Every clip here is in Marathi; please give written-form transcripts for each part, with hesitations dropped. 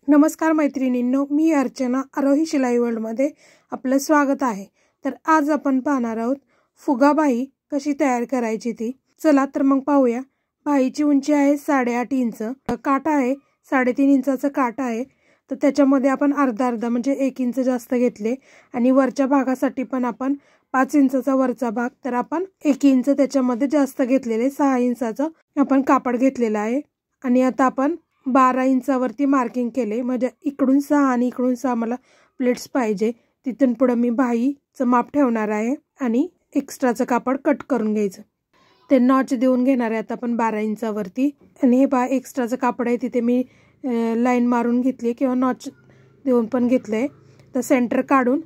नमस्कार मैत्रिणींनो, मी अर्चना आरोही शिलाई वर्ल्डमध्ये आपलं स्वागत आहे। तर आज आपण पाहणार आहोत फुगाबाई कशी तयार करायची ती। चला तर मग पाहूया। बाईची उंची आहे 8.5 इंच, काटा आहे 3.5 इंचाचा काटा आहे। तर त्याच्यामध्ये आपण अर्धा म्हणजे 1 इंच जास्त घेतले आणि वरच्या भागासाठी पण आपण 5 इंचाचा वरचा भाग, तर आपण 1 इंच त्याच्यामध्ये जास्त घेतलेले 6 इंचाचा आपण कापड घेतलेला आहे। आणि आता आपण 12 इंचावरती मार्किंग केले, म्हणजे इकडून 6 आणि इकडून 6 मला प्लेट्स पाहिजे। तिथून पुढे मी बाईचं माप ठेवणार आहे आणि एक्स्ट्राचं कापड कट करून घ्यायचं। ते नॉच देऊन घेणार आहे आता आपण 12 इंचावरती। आणि हे पहा एक्स्ट्राचं कापड आहे, तिथे मी लाईन मारून घेतली किंवा नॉच देऊन पण घेतलंय। तर सेंटर काढून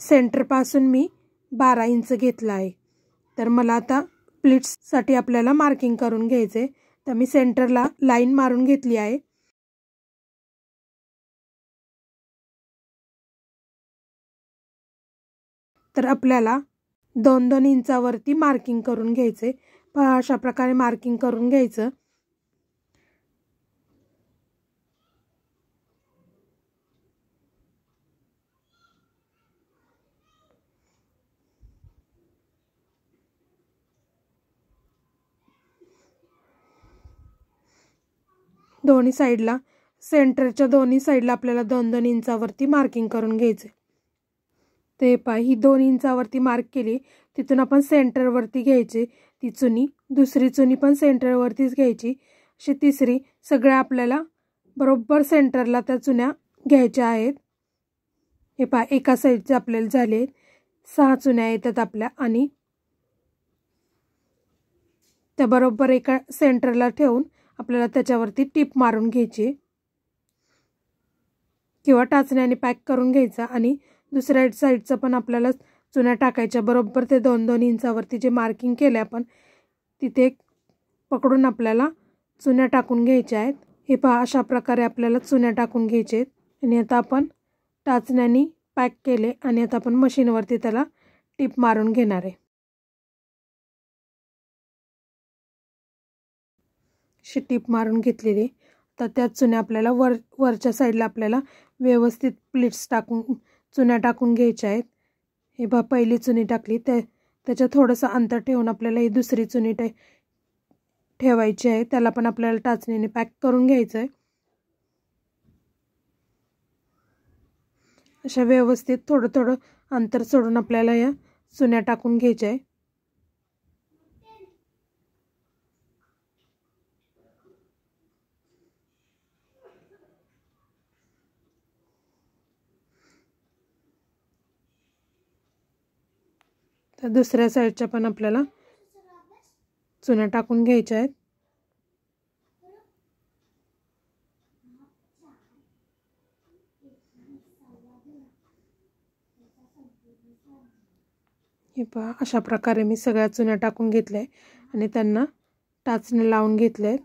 सेंटरपासून मी 12 इंच घेतला आहे। तर मला आता प्लीट्ससाठी आपल्याला मार्किंग करून घ्यायचे। तर मी सेंटरला लाईन मारून घेतली आहे। तर आपल्याला 2-2 इंचावरती मार्किंग करून घ्यायचे। पहा अशा प्रकारे मार्किंग करून घ्यायचं। दोन्ही साइडला, सेंटरच्या दोन्ही साइडला आपल्याला 2-2 इंचावरती मार्किंग करून घ्यायचे। ते पहा ही 2 इंचावरती मार्क केली, तिथून आपण सेंटरवरती घ्यायचे ती चुनी, दुसरी चुनी पण सेंटरवरतीच घ्यायची, अशी तिसरी, सगळ्या आपल्याला बरोबर सेंटरला त्या चुन्या घ्यायच्या आहेत। हे पहा एका साइडचे आपल्याला झाले 6 चुन्या येतात आपल्या, आणि त्या बरोबर एका सेंटरला ठेवून आपल्याला त्याच्यावरती टिप मारून घ्यायची किंवा टाचण्याने पॅक करून घ्यायचा। आणि दुसऱ्या साइडचं पण आपल्याला चुन्या टाकायच्या, बरोबर ते 2-2 इंचावरती जे मार्किंग केले आपण तिथे पकडून आपल्याला चुन्या टाकून घ्यायच्या आहेत। हे पहा अशा प्रकारे आपल्याला चुन्या टाकून घ्यायचे आहेत। आणि आता आपण टाचण्याने पॅक केले आणि आता आपण मशीनवरती त्याला टिप मारून घेणार आहे। अशी टिप मारून घेतलेली, तर त्या चुन्या आपल्याला वरच्या साईडला आपल्याला व्यवस्थित प्लीट्स टाकून चुन्या टाकून घ्यायच्या आहेत। हे बघा पहिली चुनी टाकली, त्याच्या थोडंसं अंतर ठेवून आपल्याला ही दुसरी चुनी ठेवायची आहे, त्याला पण आपल्याला टाचणीने पॅक करून घ्यायचं आहे। अशा व्यवस्थित थोडं अंतर सोडून आपल्याला या चुन्या टाकून घ्यायच्या आहे। तर दुसऱ्या साईडच्या पण आपल्याला चुन्या टाकून घ्यायच्या आहेत। हे पहा अशा प्रकारे मी सगळ्या चुन्या टाकून घेतल्या आणि त्यांना टाचणे लावून घेतले।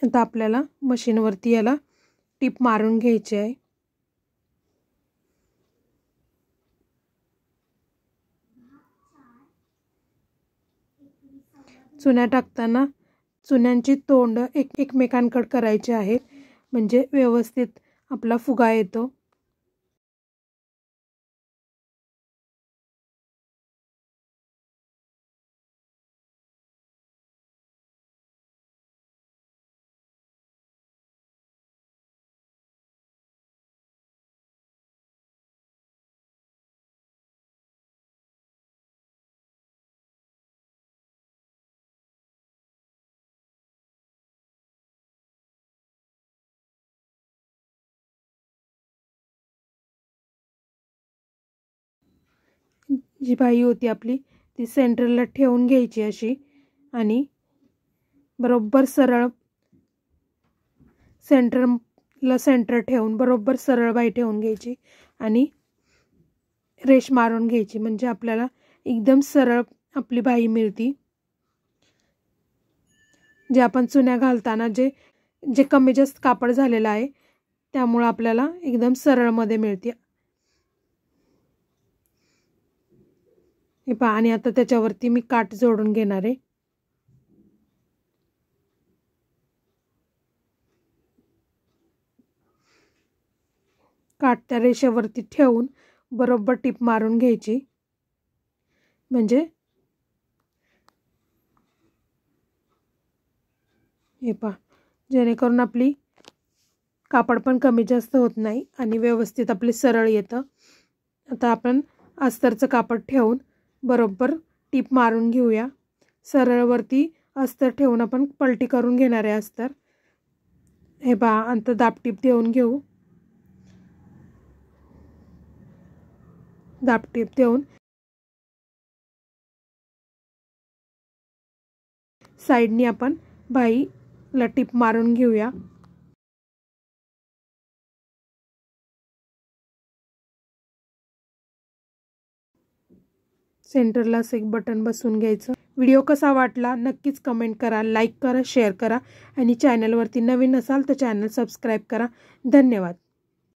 आता आपल्याला मशीनवरती याला टिप मारून घ्यायची आहे। चुन्या टाकताना चुन्यांची तोंड एकमेकांकडे करायची आहेत, म्हणजे व्यवस्थित आपला फुगा येतो। जी बाई होती आपली ती सेंटरला ठेवून घ्यायची अशी, आणि बरोबर सरळ सेंटर ठेवून बरोबर सरळ बाई ठेवून घ्यायची आणि रेष मारून घ्यायची, म्हणजे आपल्याला एकदम सरळ आपली बाई मिळती। जे आपण चुन्या घालताना जे कमी जास्त कापड झालेलं आहे त्यामुळे आपल्याला एकदम सरळमध्ये मिळते। हे पहा, आणि आता त्याच्यावरती मी काठ जोडून घेणार आहे। काठ त्या रेषेवरती ठेवून बरोबर टिप मारून घ्यायची, म्हणजे हे पहा, जेणेकरून आपली कापड पण कमी जास्त होत नाही आणि व्यवस्थित आपले सरळ येतं। आता आपण अस्तरचं कापड ठेवून बरोबर टिप मारून घेऊया। सरळवरती अस्तर ठेवून आपण पलटी करून घेणार आहे अस्तर। हे पहा, आता दाबटीप देऊन घेऊ। दाबटीप देऊन साइडनी आपण बाहीला टिप मारून घेऊया। सेंटरला असं एक बटन बसवून घ्यायचं। व्हिडिओ कसा वाटला नक्कीच कमेंट करा, लाईक करा, शेअर करा आणि चॅनलवरती नवीन असाल तर चॅनल सबस्क्राईब करा। धन्यवाद।